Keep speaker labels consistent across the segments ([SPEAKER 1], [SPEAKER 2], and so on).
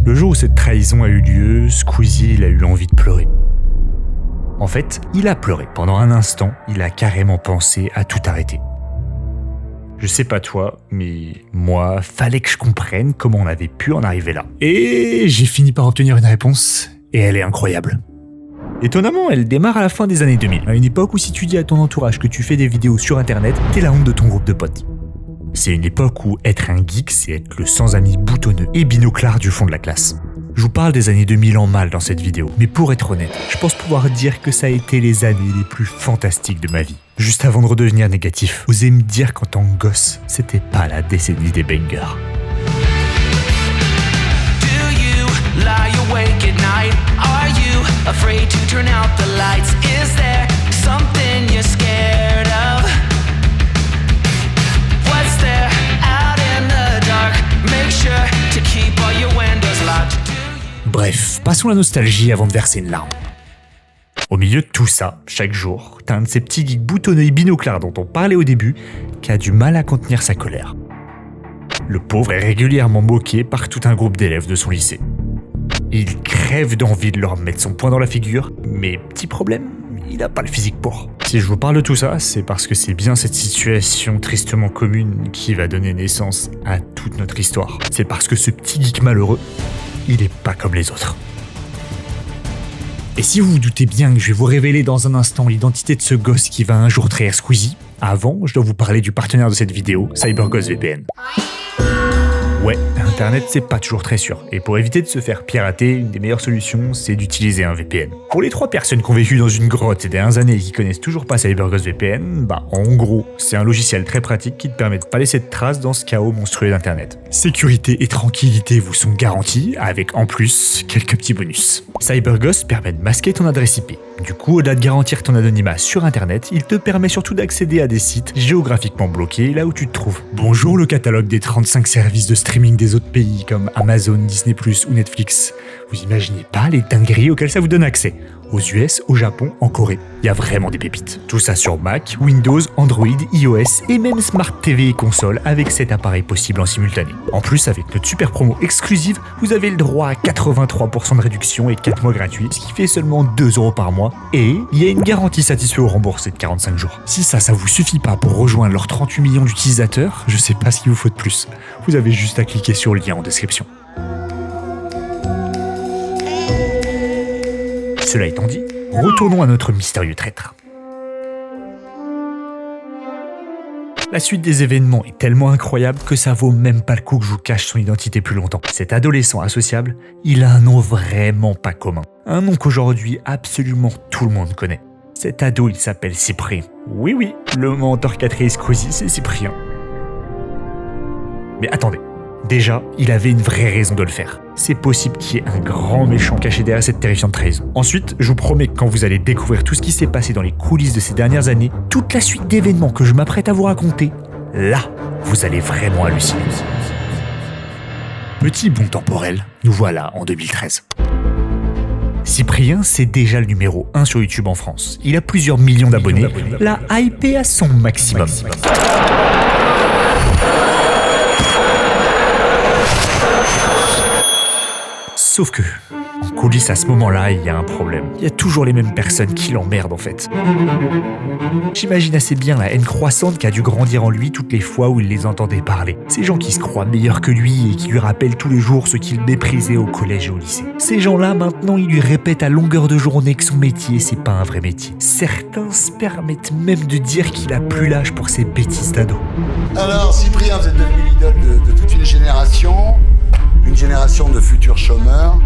[SPEAKER 1] Le jour où cette trahison a eu lieu, Squeezie il a eu l'envie de pleurer. En fait, il a pleuré. Pendant un instant, il a carrément pensé à tout arrêter. Je sais pas toi, mais moi, fallait que je comprenne comment on avait pu en arriver là. Et j'ai fini par obtenir une réponse, et elle est incroyable. Étonnamment, elle démarre à la fin des années 2000, à une époque où si tu dis à ton entourage que tu fais des vidéos sur internet, t'es la honte de ton groupe de potes. C'est une époque où être un geek, c'est être le sans-ami boutonneux et binoclard du fond de la classe. Je vous parle des années 2000 en mal dans cette vidéo, mais pour être honnête, je pense pouvoir dire que ça a été les années les plus fantastiques de ma vie. Juste avant de redevenir négatif, osez me dire qu'en tant que gosse, c'était pas la décennie des bangers.
[SPEAKER 2] Afraid to turn out the lights. Is there something you're scared of? What's there out in the dark? Make sure to keep all your windows locked.
[SPEAKER 1] Bref, passons la nostalgie avant de verser une larme. Au milieu de tout ça, chaque jour, t'as un de ces petits geeks boutonneux et binoclard dont on parlait au début qui a du mal à contenir sa colère. Le pauvre est régulièrement moqué par tout un groupe d'élèves de son lycée. Il crève d'envie de leur mettre son poing dans la figure, mais petit problème, il n'a pas le physique pour. Si je vous parle de tout ça, c'est parce que c'est bien cette situation tristement commune qui va donner naissance à toute notre histoire. C'est parce que ce petit geek malheureux, il est pas comme les autres. Et si vous vous doutez bien que je vais vous révéler dans un instant l'identité de ce gosse qui va un jour trahir Squeezie, avant, je dois vous parler du partenaire de cette vidéo, CyberGhost VPN. Ouais, Internet c'est pas toujours très sûr, et pour éviter de se faire pirater, une des meilleures solutions c'est d'utiliser un VPN. Pour les 3 personnes qui ont vécu dans une grotte ces dernières années et qui connaissent toujours pas CyberGhost VPN, en gros, c'est un logiciel très pratique qui te permet de pas laisser de traces dans ce chaos monstrueux d'Internet. Sécurité et tranquillité vous sont garantis, avec en plus quelques petits bonus. CyberGhost permet de masquer ton adresse IP. Du coup, au-delà de garantir ton anonymat sur Internet, il te permet surtout d'accéder à des sites géographiquement bloqués là où tu te trouves. Bonjour le catalogue des 35 services de streaming des autres pays comme Amazon, Disney+, ou Netflix. Vous imaginez pas les dingueries auxquelles ça vous donne accès. Aux US, au Japon, en Corée. Il y a vraiment des pépites. Tout ça sur Mac, Windows, Android, iOS et même Smart TV et console avec 7 appareils possibles en simultané. En plus, avec notre super promo exclusive, vous avez le droit à 83% de réduction et 4 mois gratuits, ce qui fait seulement 2€ par mois. Et il y a une garantie satisfait ou remboursée de 45 jours. Si ça vous suffit pas pour rejoindre leurs 38 millions d'utilisateurs, je sais pas ce qu'il vous faut de plus. Vous avez juste à cliquer sur le lien en description. Cela étant dit, retournons à notre mystérieux traître. La suite des événements est tellement incroyable que ça vaut même pas le coup que je vous cache son identité plus longtemps. Cet adolescent associable, il a un nom vraiment pas commun. Un nom qu'aujourd'hui absolument tout le monde connaît. Cet ado, il s'appelle Cyprien. Oui, le mentor qu'a Squeezie, c'est Cyprien. Mais attendez. Déjà, il avait une vraie raison de le faire. C'est possible qu'il y ait un grand méchant caché derrière cette terrifiante trahison. Ensuite, je vous promets que quand vous allez découvrir tout ce qui s'est passé dans les coulisses de ces dernières années, toute la suite d'événements que je m'apprête à vous raconter, là, vous allez vraiment halluciner. Petit bond temporel, nous voilà en 2013. Cyprien, c'est déjà le numéro 1 sur YouTube en France. Il a plusieurs millions d'abonnés, la hype est à son maximum. Sauf que, en coulisses à ce moment-là, il y a un problème. Il y a toujours les mêmes personnes qui l'emmerdent en fait. J'imagine assez bien la haine croissante qui a dû grandir en lui toutes les fois où il les entendait parler. Ces gens qui se croient meilleurs que lui et qui lui rappellent tous les jours ce qu'il méprisait au collège et au lycée. Ces gens-là, maintenant, ils lui répètent à longueur de journée que son métier, c'est pas un vrai métier. Certains se permettent même de dire qu'il a plus l'âge pour ces bêtises d'ado.
[SPEAKER 3] Alors, Cyprien, vous êtes devenu l'idole de toute une génération de futurs chômeurs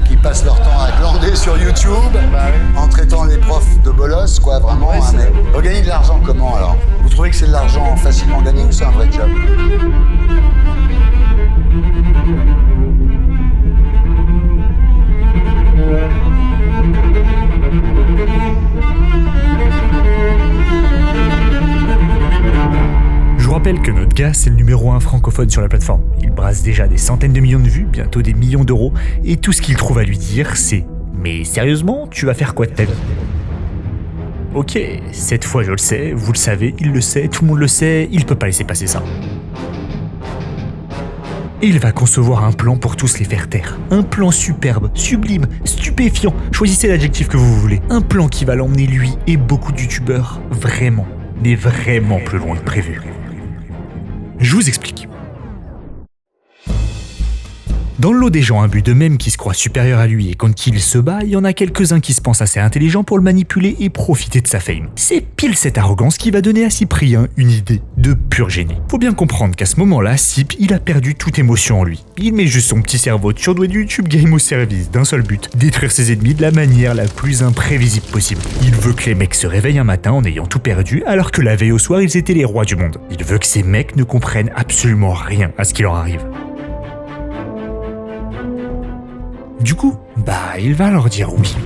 [SPEAKER 3] qui passent leur temps à glander sur YouTube en traitant les profs de bolos, quoi, vraiment. Mais vous gagnez de l'argent comment alors? Vous trouvez que c'est de l'argent facilement gagné ou c'est un vrai job?
[SPEAKER 1] Je vous rappelle que notre gars, c'est le numéro 1 francophone sur la plateforme. Il brasse déjà des centaines de millions de vues, bientôt des millions d'euros, et tout ce qu'il trouve à lui dire, c'est « Mais sérieusement, tu vas faire quoi de ta vie ?» Ok, cette fois je le sais, vous le savez, il le sait, tout le monde le sait, il peut pas laisser passer ça. Et il va concevoir un plan pour tous les faire taire. Un plan superbe, sublime, stupéfiant, choisissez l'adjectif que vous voulez. Un plan qui va l'emmener lui et beaucoup de youtubeurs vraiment, mais vraiment plus loin que prévu. Je vous explique. Dans le lot des gens imbus d'eux-mêmes qui se croient supérieurs à lui et contre qui il se bat, il y en a quelques-uns qui se pensent assez intelligents pour le manipuler et profiter de sa fame. C'est pile cette arrogance qui va donner à Cyprien une idée de pur génie. Faut bien comprendre qu'à ce moment-là, Cyp, il a perdu toute émotion en lui. Il met juste son petit cerveau de surdoué du YouTube Game au service d'un seul but, détruire ses ennemis de la manière la plus imprévisible possible. Il veut que les mecs se réveillent un matin en ayant tout perdu, alors que la veille au soir, ils étaient les rois du monde. Il veut que ces mecs ne comprennent absolument rien à ce qui leur arrive. Du coup, il va leur dire oui.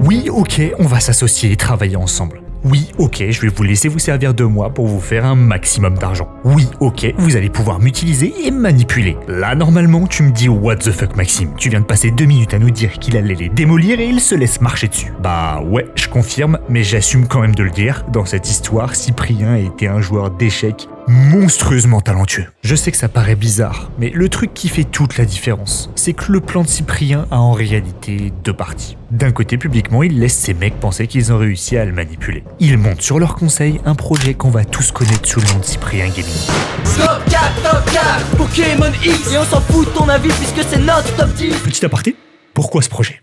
[SPEAKER 1] Oui, ok, on va s'associer et travailler ensemble. Oui, ok, je vais vous laisser vous servir de moi pour vous faire un maximum d'argent. Oui, ok, vous allez pouvoir m'utiliser et manipuler. Là, normalement, tu me dis what the fuck, Maxime. Tu viens de passer 2 minutes à nous dire qu'il allait les démolir et il se laisse marcher dessus. Ouais, je confirme, mais j'assume quand même de le dire. Dans cette histoire, Cyprien était un joueur d'échecs monstrueusement talentueux. Je sais que ça paraît bizarre, mais le truc qui fait toute la différence, c'est que le plan de Cyprien a en réalité 2 parties. D'un côté, publiquement, il laisse ses mecs penser qu'ils ont réussi à le manipuler. Il monte sur leur conseil un projet qu'on va tous connaître sous le nom de Cyprien Gaming.
[SPEAKER 4] Top 4, Pokémon X, et on s'en fout de ton avis puisque c'est notre top 10.
[SPEAKER 1] Petit aparté, pourquoi ce projet ?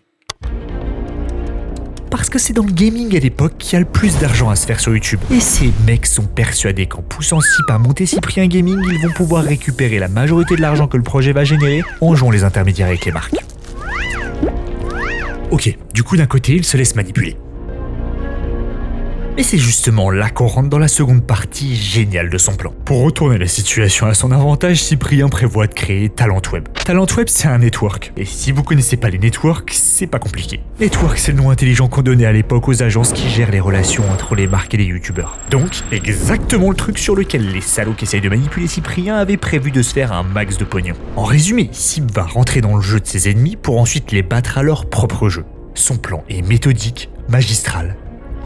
[SPEAKER 1] Parce que c'est dans le gaming à l'époque qu'il y a le plus d'argent à se faire sur YouTube. Et ces mecs sont persuadés qu'en poussant Cyp à monter Cyprien Gaming, ils vont pouvoir récupérer la majorité de l'argent que le projet va générer en jouant les intermédiaires avec les marques. Ok, du coup d'un côté, il se laisse manipuler. Et c'est justement là qu'on rentre dans la seconde partie géniale de son plan. Pour retourner la situation à son avantage, Cyprien prévoit de créer Talent Web. Talent Web, c'est un network. Et si vous connaissez pas les networks, c'est pas compliqué. Network, c'est le nom intelligent qu'on donnait à l'époque aux agences qui gèrent les relations entre les marques et les youtubeurs. Donc, exactement le truc sur lequel les salauds qui essayent de manipuler Cyprien avaient prévu de se faire un max de pognon. En résumé, Cyp va rentrer dans le jeu de ses ennemis pour ensuite les battre à leur propre jeu. Son plan est méthodique, magistral.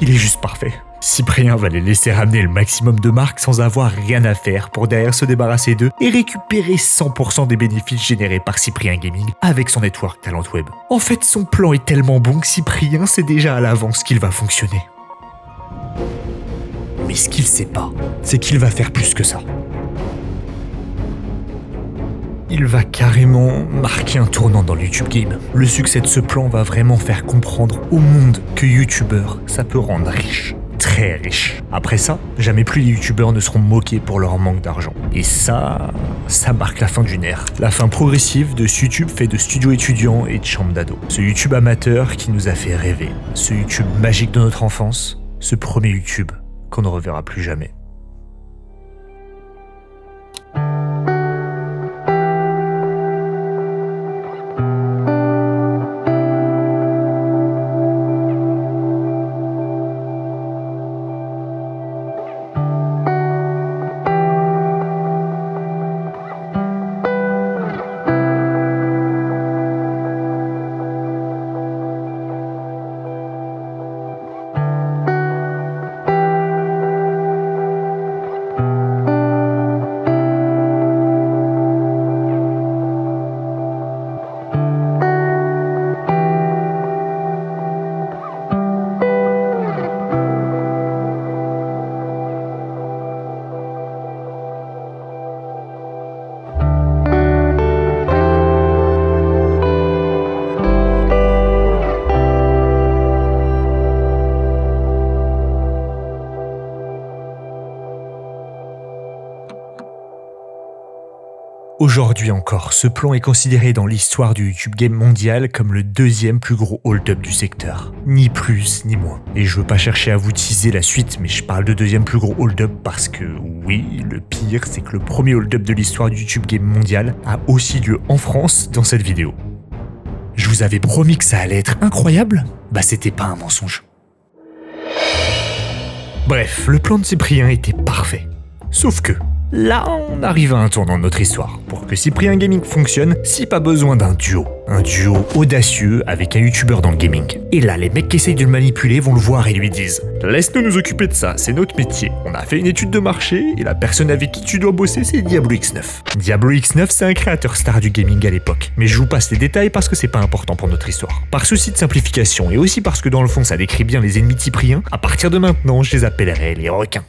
[SPEAKER 1] Il est juste parfait. Cyprien va les laisser ramener le maximum de marques sans avoir rien à faire pour derrière se débarrasser d'eux et récupérer 100% des bénéfices générés par Cyprien Gaming avec son network Talent Web. En fait, son plan est tellement bon que Cyprien sait déjà à l'avance qu'il va fonctionner. Mais ce qu'il sait pas, c'est qu'il va faire plus que ça. Il va carrément marquer un tournant dans le YouTube Game. Le succès de ce plan va vraiment faire comprendre au monde que youtubeur, ça peut rendre riche. Très riche. Après ça, jamais plus les youtubeurs ne seront moqués pour leur manque d'argent. Et ça marque la fin d'une ère. La fin progressive de ce YouTube fait de studios étudiants et de chambres d'ados. Ce YouTube amateur qui nous a fait rêver. Ce YouTube magique de notre enfance. Ce premier YouTube qu'on ne reverra plus jamais. Aujourd'hui encore, ce plan est considéré dans l'histoire du YouTube Game mondial comme le 2e plus gros hold-up du secteur. Ni plus, ni moins. Et je veux pas chercher à vous teaser la suite, mais je parle de 2e plus gros hold-up parce que, oui, le pire, c'est que le premier hold-up de l'histoire du YouTube Game mondial a aussi lieu en France dans cette vidéo. Je vous avais promis que ça allait être incroyable ? C'était pas un mensonge. Bref, le plan de Cyprien était parfait. Sauf que, là, on arrive à un tournant de notre histoire. Pour que Cyprien Gaming fonctionne, Cyp a besoin d'un duo. Un duo audacieux avec un youtubeur dans le gaming. Et là, les mecs qui essayent de le manipuler vont le voir et lui disent « Laisse-nous nous occuper de ça, c'est notre métier. On a fait une étude de marché et la personne avec qui tu dois bosser, c'est Diablo X9. » Diablo X9, c'est un créateur star du gaming à l'époque. Mais je vous passe les détails parce que c'est pas important pour notre histoire. Par souci de simplification et aussi parce que dans le fond ça décrit bien les ennemis de Cyprien, à partir de maintenant, je les appellerai les requins.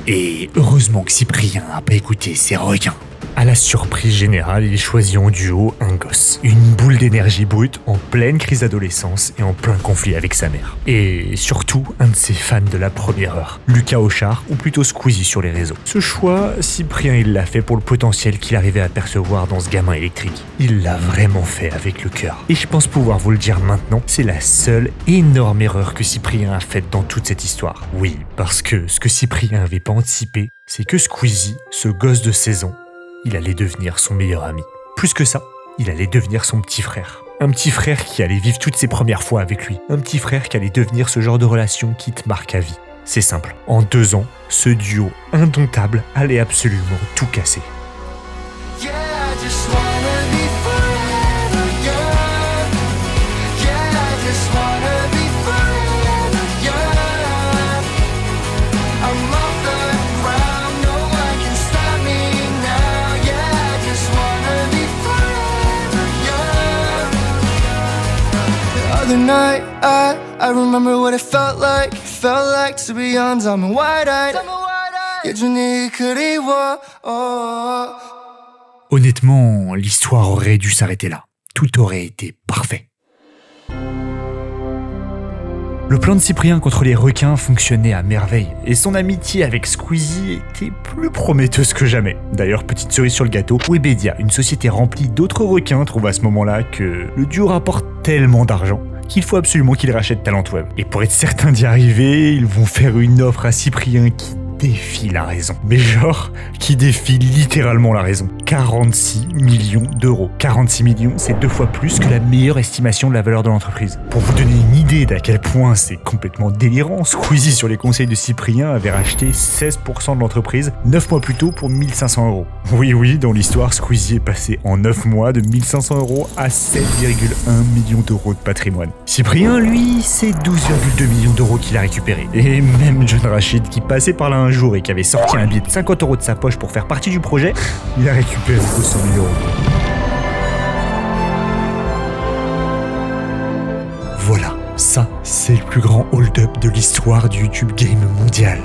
[SPEAKER 1] Et heureusement que Cyprien a pas écouté ces requins. À la surprise générale, il choisit en duo un gosse. Une boule d'énergie brute en pleine crise d'adolescence et en plein conflit avec sa mère. Et surtout, un de ses fans de la première heure, Lucas Auchard, ou plutôt Squeezie sur les réseaux. Ce choix, Cyprien il l'a fait pour le potentiel qu'il arrivait à percevoir dans ce gamin électrique. Il l'a vraiment fait avec le cœur. Et je pense pouvoir vous le dire maintenant, c'est la seule énorme erreur que Cyprien a faite dans toute cette histoire. Oui, parce que ce que Cyprien n'avait pas anticipé, c'est que Squeezie, ce gosse de 16 ans, il allait devenir son meilleur ami. Plus que ça, il allait devenir son petit frère. Un petit frère qui allait vivre toutes ses premières fois avec lui. Un petit frère qui allait devenir ce genre de relation qui te marque à vie. C'est simple. En 2 ans, ce duo indomptable allait absolument tout casser.
[SPEAKER 2] Yeah, I just wanna be forever young. Yeah, I just wanna be forever young. I'm off the ground, no one can stop me now. Yeah, I just wanna be forever young. The other night, I remember what it felt like. It felt like to be young, I'm wide-eyed. 예전이 그리워.
[SPEAKER 1] Honnêtement, l'histoire aurait dû s'arrêter là. Tout aurait été parfait. Le plan de Cyprien contre les requins fonctionnait à merveille, et son amitié avec Squeezie était plus prometteuse que jamais. D'ailleurs, petite cerise sur le gâteau, Webedia, une société remplie d'autres requins, trouve à ce moment-là que le duo rapporte tellement d'argent qu'il faut absolument qu'il rachète Talentweb. Et pour être certain d'y arriver, ils vont faire une offre à Cyprien qui défie la raison. Mais genre, qui défie littéralement la raison. 46 millions d'euros. 46 millions, c'est 2 fois plus que la meilleure estimation de la valeur de l'entreprise. Pour vous donner une idée d'à quel point c'est complètement délirant, Squeezie, sur les conseils de Cyprien, avait racheté 16% de l'entreprise 9 mois plus tôt pour 1500 euros. Oui, dans l'histoire, Squeezie est passé en 9 mois de 1500 euros à 7,1 millions d'euros de patrimoine. Cyprien, lui, c'est 12,2 millions d'euros qu'il a récupéré. Et même John Rachid, qui passait par là un jour et qui avait sorti un billet de 50 euros de sa poche pour faire partie du projet, il a récupéré 200 000 euros. Voilà, ça, c'est le plus grand hold-up de l'histoire du YouTube Game mondial.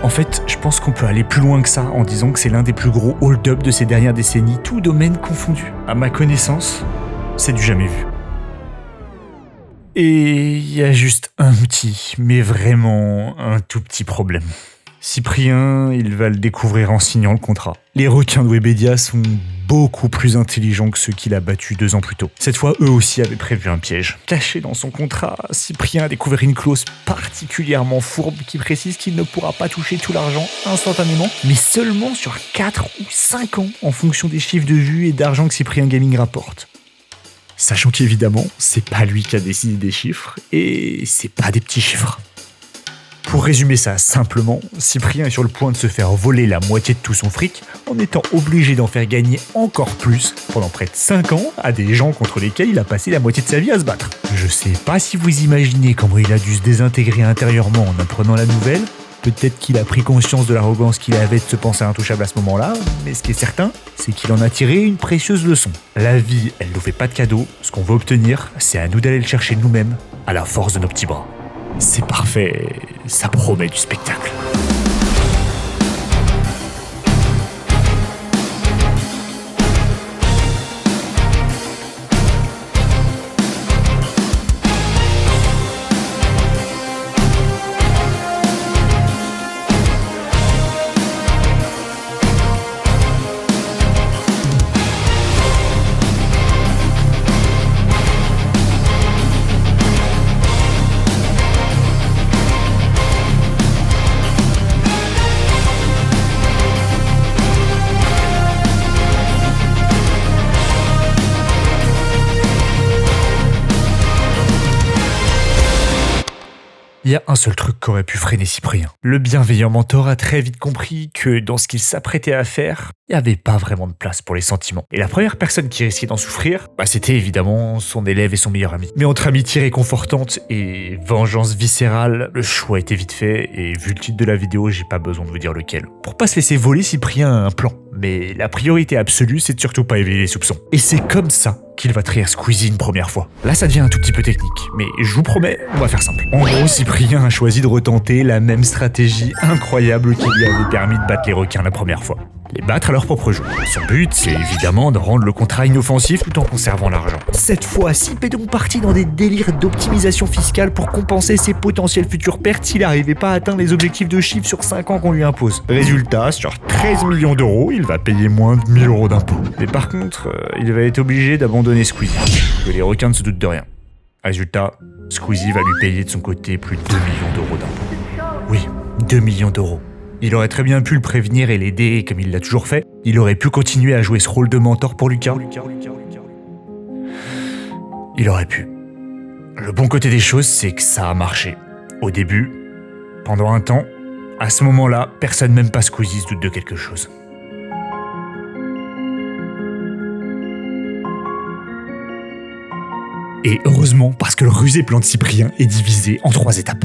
[SPEAKER 1] En fait, je pense qu'on peut aller plus loin que ça en disant que c'est l'un des plus gros hold-up de ces dernières décennies, tout domaine confondu. À ma connaissance, c'est du jamais vu. Et il y a juste un petit, mais vraiment un tout petit problème. Cyprien, il va le découvrir en signant le contrat. Les requins de Webedia sont beaucoup plus intelligents que ceux qu'il a battus 2 ans plus tôt. Cette fois, eux aussi avaient prévu un piège. Caché dans son contrat, Cyprien a découvert une clause particulièrement fourbe qui précise qu'il ne pourra pas toucher tout l'argent instantanément, mais seulement sur 4 ou 5 ans en fonction des chiffres de vues et d'argent que Cyprien Gaming rapporte. Sachant qu'évidemment, c'est pas lui qui a décidé des chiffres, et c'est pas des petits chiffres. Pour résumer ça simplement, Cyprien est sur le point de se faire voler la moitié de tout son fric, en étant obligé d'en faire gagner encore plus pendant près de 5 ans à des gens contre lesquels il a passé la moitié de sa vie à se battre. Je sais pas si vous imaginez comment il a dû se désintégrer intérieurement en apprenant la nouvelle. Peut-être qu'il a pris conscience de l'arrogance qu'il avait de se penser intouchable à ce moment-là, mais ce qui est certain, c'est qu'il en a tiré une précieuse leçon. La vie, elle nous fait pas de cadeaux, ce qu'on veut obtenir, c'est à nous d'aller le chercher nous-mêmes, à la force de nos petits bras. C'est parfait, ça promet du spectacle. Il y a un seul truc qu'aurait pu freiner Cyprien. Le bienveillant mentor a très vite compris que dans ce qu'il s'apprêtait à faire, il n'y avait pas vraiment de place pour les sentiments. Et la première personne qui risquait d'en souffrir, c'était évidemment son élève et son meilleur ami. Mais entre amitié réconfortante et vengeance viscérale, le choix était vite fait, et vu le titre de la vidéo, j'ai pas besoin de vous dire lequel. Pour pas se laisser voler, Cyprien a un plan. Mais la priorité absolue, c'est de surtout pas éveiller les soupçons. Et c'est comme ça qu'il va trahir Squeezie une première fois. Là, ça devient un tout petit peu technique, mais je vous promets, on va faire simple. En gros, Cyprien a choisi de retenter la même stratégie incroyable qui lui avait permis de battre les requins la première fois. Les battre à leur propre jeu. Son but, c'est évidemment de rendre le contrat inoffensif tout en conservant l'argent. Cette fois, Cyp est donc parti dans des délires d'optimisation fiscale pour compenser ses potentielles futures pertes s'il n'arrivait pas à atteindre les objectifs de chiffre sur 5 ans qu'on lui impose. Résultat, sur 13 millions d'euros, il va payer moins de 1000 euros d'impôts. Mais par contre, il va être obligé d'abandonner Squeezie, que les requins ne se doutent de rien. Résultat, Squeezie va lui payer de son côté plus de 2 millions d'euros d'impôts. Oui, 2 millions d'euros. Il aurait très bien pu le prévenir et l'aider comme il l'a toujours fait. Il aurait pu continuer à jouer ce rôle de mentor pour Lucas. Il aurait pu. Le bon côté des choses, c'est que ça a marché. Au début, pendant un temps, à ce moment-là, personne, même pas Squeezie, se doute de quelque chose. Et heureusement, parce que le rusé plan de Cyprien est divisé en 3 étapes.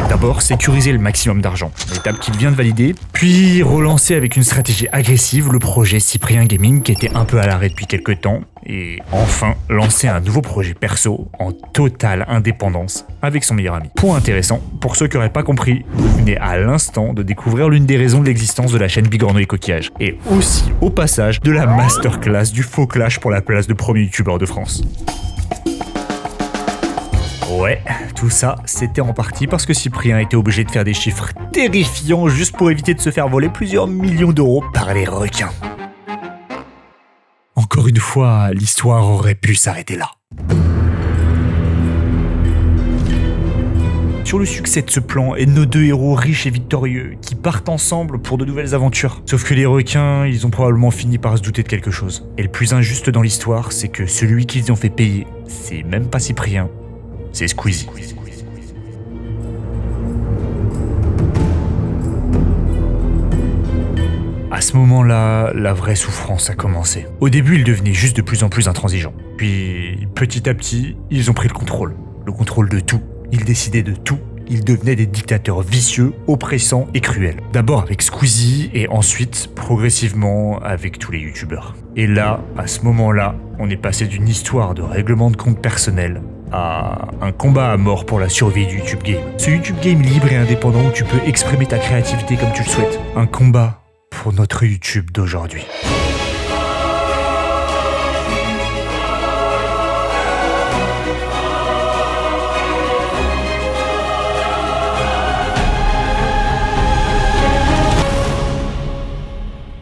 [SPEAKER 1] D'abord, sécuriser le maximum d'argent, l'étape qu'il vient de valider, puis relancer avec une stratégie agressive le projet Cyprien Gaming qui était un peu à l'arrêt depuis quelques temps, et enfin lancer un nouveau projet perso en totale indépendance avec son meilleur ami. Point intéressant, pour ceux qui n'auraient pas compris, vous venez à l'instant de découvrir l'une des raisons de l'existence de la chaîne Bigorneau et Coquillage, et aussi au passage de la masterclass du faux clash pour la place de premier youtubeur de France. Ouais, tout ça, c'était en partie parce que Cyprien était obligé de faire des chiffres terrifiants juste pour éviter de se faire voler plusieurs millions d'euros par les requins. Encore une fois, l'histoire aurait pu s'arrêter là. Sur le succès de ce plan et de nos deux héros riches et victorieux qui partent ensemble pour de nouvelles aventures. Sauf que les requins, ils ont probablement fini par se douter de quelque chose. Et le plus injuste dans l'histoire, c'est que celui qu'ils ont fait payer, c'est même pas Cyprien, c'est Squeezie. À ce moment-là, la vraie souffrance a commencé. Au début, il devenait juste de plus en plus intransigeant. Puis, petit à petit, ils ont pris le contrôle. Le contrôle de tout. Ils décidaient de tout. Ils devenaient des dictateurs vicieux, oppressants et cruels. D'abord avec Squeezie et ensuite, progressivement, avec tous les youtubeurs. Et là, à ce moment-là, on est passé d'une histoire de règlement de compte personnel à un combat à mort pour la survie du YouTube Game. Ce YouTube Game libre et indépendant où tu peux exprimer ta créativité comme tu le souhaites. Un combat pour notre YouTube d'aujourd'hui.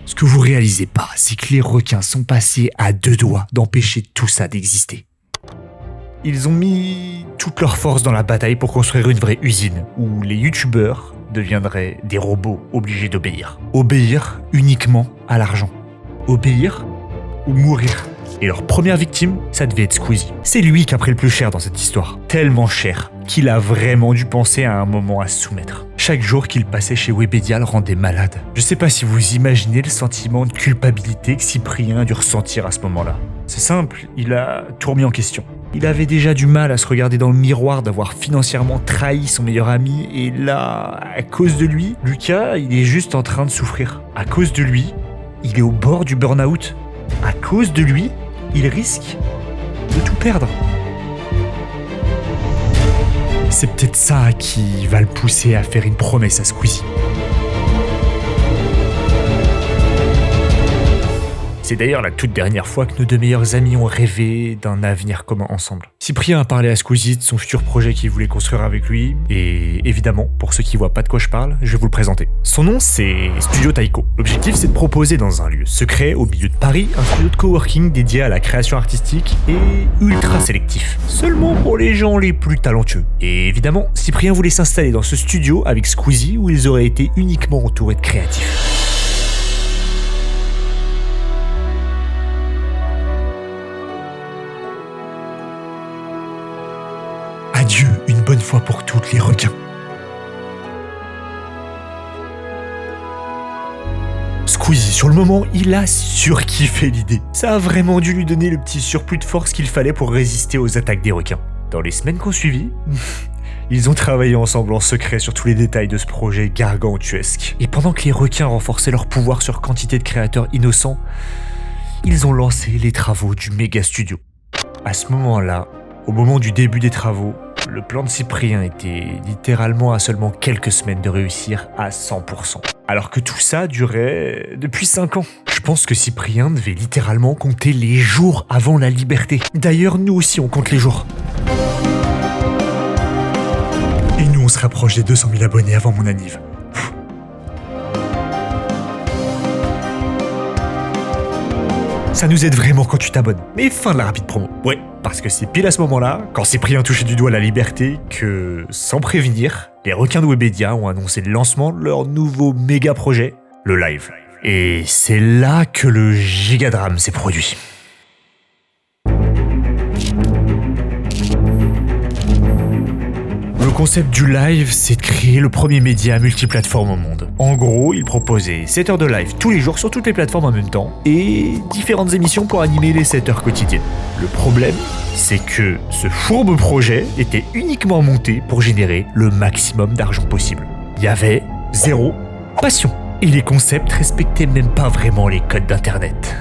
[SPEAKER 1] Ce que vous réalisez pas, c'est que les requins sont passés à 2 doigts d'empêcher tout ça d'exister. Ils ont mis toute leur force dans la bataille pour construire une vraie usine où les youtubeurs deviendraient des robots obligés d'obéir. Obéir uniquement à l'argent. Obéir ou mourir. Et leur première victime, ça devait être Squeezie. C'est lui qui a pris le plus cher dans cette histoire. Tellement cher qu'il a vraiment dû penser à un moment à se soumettre. Chaque jour qu'il passait chez Webedia le rendait malade. Je sais pas si vous imaginez le sentiment de culpabilité que Cyprien a dû ressentir à ce moment-là. C'est simple, il a tout remis en question. Il avait déjà du mal à se regarder dans le miroir d'avoir financièrement trahi son meilleur ami et là, à cause de lui, Lucas, il est juste en train de souffrir. À cause de lui, il est au bord du burn-out. À cause de lui, il risque de tout perdre. C'est peut-être ça qui va le pousser à faire une promesse à Squeezie. C'est d'ailleurs la toute dernière fois que nos deux meilleurs amis ont rêvé d'un avenir commun ensemble. Cyprien a parlé à Squeezie de son futur projet qu'il voulait construire avec lui, et évidemment, pour ceux qui voient pas de quoi je parle, je vais vous le présenter. Son nom, c'est Studio Taiko. L'objectif, c'est de proposer dans un lieu secret au milieu de Paris, un studio de coworking dédié à la création artistique et ultra sélectif. Seulement pour les gens les plus talentueux. Et évidemment, Cyprien voulait s'installer dans ce studio avec Squeezie où ils auraient été uniquement entourés de créatifs. Adieu, une bonne fois pour toutes, les requins. Squeezie, sur le moment, il a surkiffé l'idée. Ça a vraiment dû lui donner le petit surplus de force qu'il fallait pour résister aux attaques des requins. Dans les semaines qu'on suivit, ils ont travaillé ensemble en secret sur tous les détails de ce projet gargantuesque. Et pendant que les requins renforçaient leur pouvoir sur quantité de créateurs innocents, ils ont lancé les travaux du méga studio. À ce moment-là, au moment du début des travaux, le plan de Cyprien était littéralement à seulement quelques semaines de réussir à 100%. Alors que tout ça durait depuis 5 ans. Je pense que Cyprien devait littéralement compter les jours avant la liberté. D'ailleurs, nous aussi on compte les jours. Et nous on se rapproche des 200 000 abonnés avant mon anniv. Ça nous aide vraiment quand tu t'abonnes. Mais fin de la rapide promo. Ouais, parce que c'est pile à ce moment-là, quand Cyprien touchait du doigt la liberté, que, sans prévenir, les requins de Webedia ont annoncé le lancement de leur nouveau méga projet, le live. Et c'est là que le gigadrame s'est produit. Le concept du live, c'est de créer le premier média multiplateforme au monde. En gros, il proposait 7 heures de live tous les jours sur toutes les plateformes en même temps et différentes émissions pour animer les 7 heures quotidiennes. Le problème, c'est que ce fourbe projet était uniquement monté pour générer le maximum d'argent possible. Il y avait zéro passion. Et les concepts respectaient même pas vraiment les codes d'internet.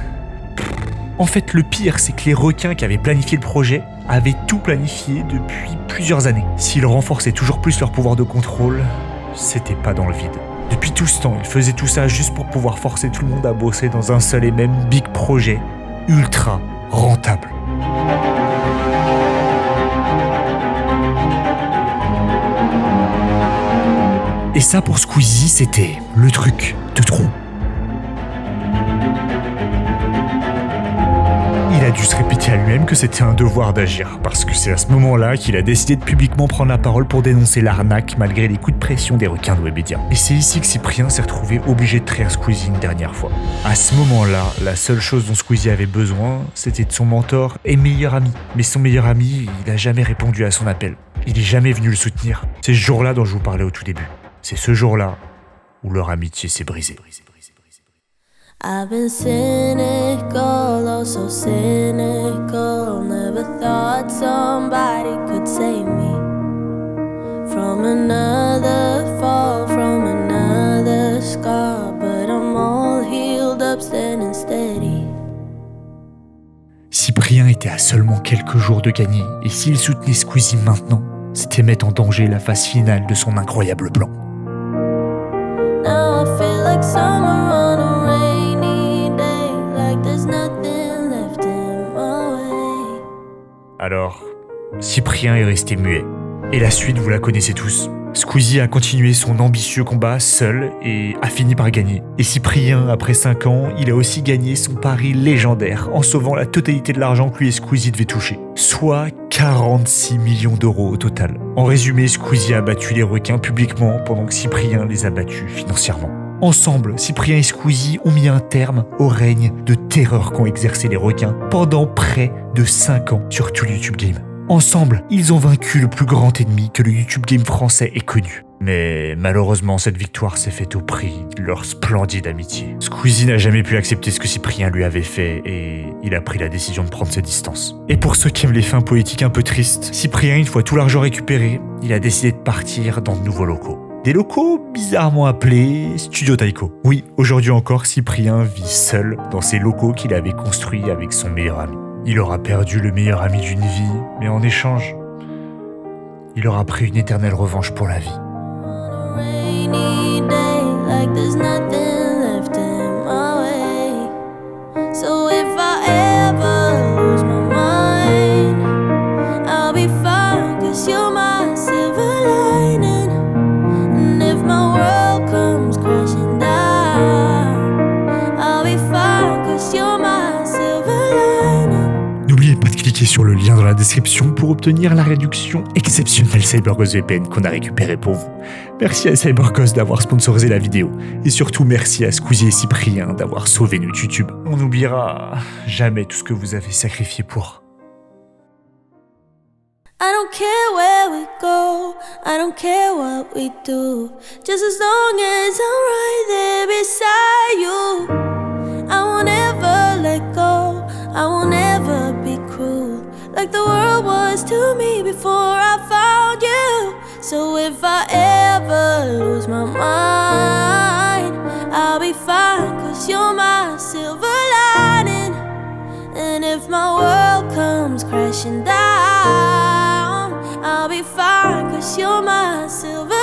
[SPEAKER 1] En fait, le pire, c'est que les requins qui avaient planifié le projet avaient tout planifié depuis plusieurs années. S'ils renforçaient toujours plus leur pouvoir de contrôle, c'était pas dans le vide. Depuis tout ce temps, ils faisaient tout ça juste pour pouvoir forcer tout le monde à bosser dans un seul et même big projet, ultra rentable. Et ça, pour Squeezie, c'était le truc de trop. Il a dû se répéter à lui-même que c'était un devoir d'agir, parce que c'est à ce moment-là qu'il a décidé de publiquement prendre la parole pour dénoncer l'arnaque malgré les coups de pression des requins de Webedia. Et c'est ici que Cyprien s'est retrouvé obligé de trahir Squeezie une dernière fois. À ce moment-là, la seule chose dont Squeezie avait besoin, c'était de son mentor et meilleur ami. Mais son meilleur ami, il a jamais répondu à son appel. Il est jamais venu le soutenir. C'est ce jour-là dont je vous parlais au tout début. C'est ce jour-là où leur amitié s'est brisée.
[SPEAKER 5] I've been cynical, oh so cynical. Never thought somebody could save me from another fall, from another scar. But I'm all healed up, standing steady.
[SPEAKER 1] Cyprien était à seulement quelques jours de gagner, et s'il soutenait Squeezie maintenant, c'était mettre en danger la phase finale de son incroyable plan.
[SPEAKER 5] Now I feel like summer on a rainy day, like there's nothing left in my way.
[SPEAKER 1] Alors, Cyprien est resté muet. Et la suite, vous la connaissez tous. Squeezie a continué son ambitieux combat seul et a fini par gagner. Et Cyprien, après 5 ans, il a aussi gagné son pari légendaire en sauvant la totalité de l'argent que lui et Squeezie devaient toucher. Soit 46 millions d'euros au total. En résumé, Squeezie a battu les requins publiquement pendant que Cyprien les a battus financièrement. Ensemble, Cyprien et Squeezie ont mis un terme au règne de terreur qu'ont exercé les requins pendant près de 5 ans sur tout le YouTube Game. Ensemble, ils ont vaincu le plus grand ennemi que le YouTube Game français ait connu. Mais malheureusement, cette victoire s'est faite au prix de leur splendide amitié. Squeezie n'a jamais pu accepter ce que Cyprien lui avait fait et il a pris la décision de prendre ses distances. Et pour ceux qui aiment les fins poétiques un peu tristes, Cyprien, une fois tout l'argent récupéré, il a décidé de partir dans de nouveaux locaux. Des locaux bizarrement appelés Studio Taiko. Oui, aujourd'hui encore, Cyprien vit seul dans ces locaux qu'il avait construits avec son meilleur ami. Il aura perdu le meilleur ami d'une vie, mais en échange, il aura pris une éternelle revanche pour la vie.
[SPEAKER 5] On a rainy day, like there's nothing left in my way. So if I ever lose my mind, I'll be fine, 'cause you're my silver lining. And if my world comes crashing down, I'll be fine, 'cause you're my silver lining.
[SPEAKER 1] N'oubliez pas de cliquer sur le lien dans la description pour obtenir la réduction exceptionnelle CyberGhost VPN qu'on a récupérée pour vous. Merci à CyberGhost d'avoir sponsorisé la vidéo. Et surtout merci à Squeezie et Cyprien d'avoir sauvé notre YouTube. On n'oubliera jamais tout ce que vous avez sacrifié pour.
[SPEAKER 5] I don't care where we go, I don't care what we do, just as long as I'm right there beside you. I won't ever let go, I won't ever be cruel, like the world was to me before I found you. So if I ever lose my mind, I'll be fine, 'cause you're my silver lining. And if my world comes crashing down, I'll be fine, 'cause you're my silver